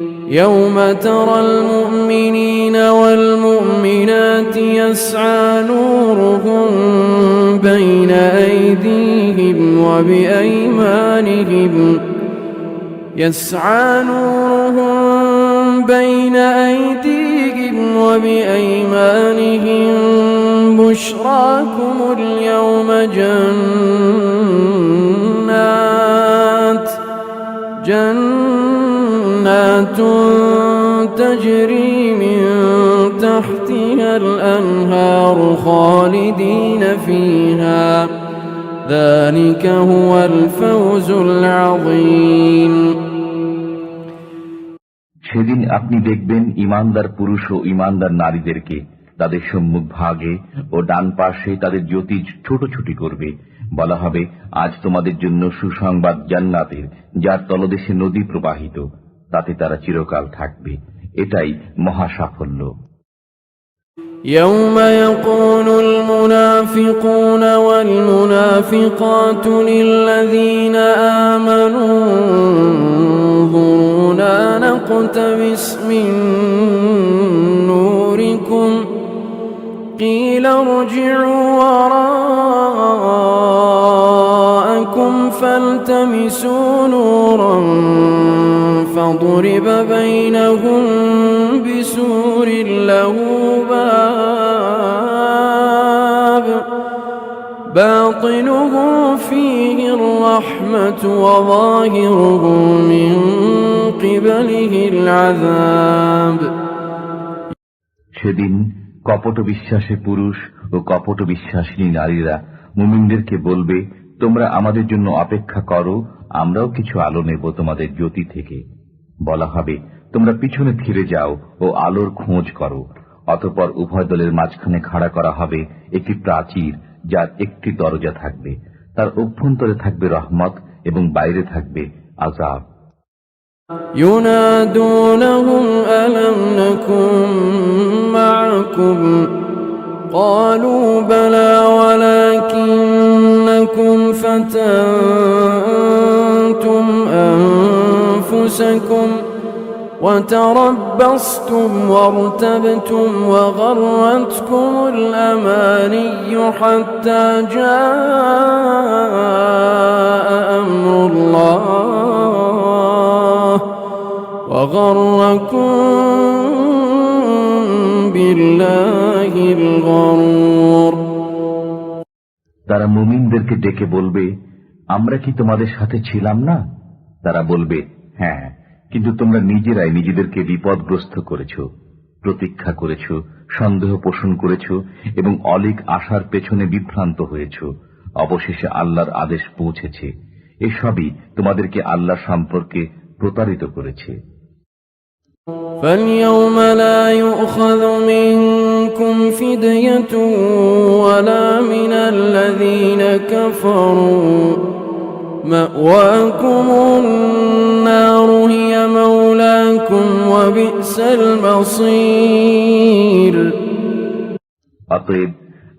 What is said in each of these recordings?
يوم ترى المؤمنين والمؤمنات يسعى نورهم بين أيديهم وبأيمانهم بشراكم اليوم جنات تجري من تحتها الأنهار خالدين فيها ذلك هو الفوز العظيم। সেদিন আপনি দেখবেন ঈমানদার পুরুষ ও ঈমানদার নারীদেরকে তাদের সম্মুখ ভাগে ও ডান পাশে তাদের জ্যোতি ছোটাছুটি করবে। বলা হবে, আজ তোমাদের জন্য সুসংবাদ জান্নাতের, যার তলদেশে নদী প্রবাহিত, তাতে তারা চিরকাল থাকবে। এটাই মহা সাফল্য। يوم يقول المنافقون والمنافقات للذين آمنوا انظرونا نقتبس من نوركم قيل ارجعوا وراءكم فالتمسوا نورا فضرب بينهم بسور له باب باطنه فيه الرحمة وظاهره من قبله العذاب। সেদিন কপট বিশ্বাসী পুরুষ ও কপট বিশ্বাসিনী নারীরা মুমিনদেরকে বলবে, তোমরা আমাদের জন্য অপেক্ষা করো, আমরাও কিছু আলো নেব তোমাদের জ্যোতি থেকে। বলা হবে, তোমরা পিছনে ফিরে যাও ও আলোর খোঁজ করো। অতঃপর উভয় দলের মাঝখানে খাড়া করা হবে একটি প্রাচীর, যার একটি দরজা থাকবে, তার অভ্যন্তরে থাকবে রহমত এবং বাইরে থাকবে আযাব। ينادونهم ألم نكن معكم قالوا بلى ولكنكم فتنتم أنفسكم وتربصتم وارتبتم وغرتكم الأماني حتى جاء أمر الله وغركم بالله الغرور। তারা মুমিনদেরকে ডেকে বলবে, আমরা কি তোমাদের সাথে ছিলাম না? তারা বলবে, হ্যাঁ, কিন্তু তোমরা নিজেরাই নিজেদেরকে বিপদগ্রস্ত করেছ, প্রতীক্ষা করেছ, সন্দেহ পোষণ করেছ এবং অলিক আশার পেছনে বিভ্রান্ত হয়েছ। অবশেষে আল্লাহর আদেশ পৌঁছেছে, এসবই তোমাদেরকে আল্লাহ সম্পর্কে প্রতারিত করেছে। فاليوم لا يؤخذ منكم فدية ولا من الذين كفروا مأواكم النار هي مولاكم وبئس المصير। অতএব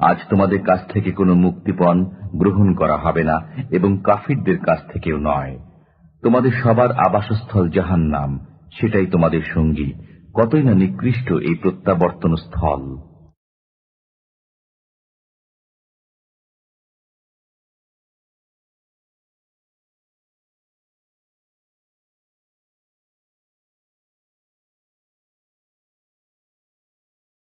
আজ তোমাদের কাছ থেকে কোনো মুক্তিপণ গ্রহণ করা হবে না এবং কাফিরদের কাছ থেকেও নয়। তোমাদের সবার আবাসস্থল জাহান্নাম, সেটাই তোমাদের সঙ্গী। কতই না নিকৃষ্ট এই প্রত্যাবর্তন স্থল।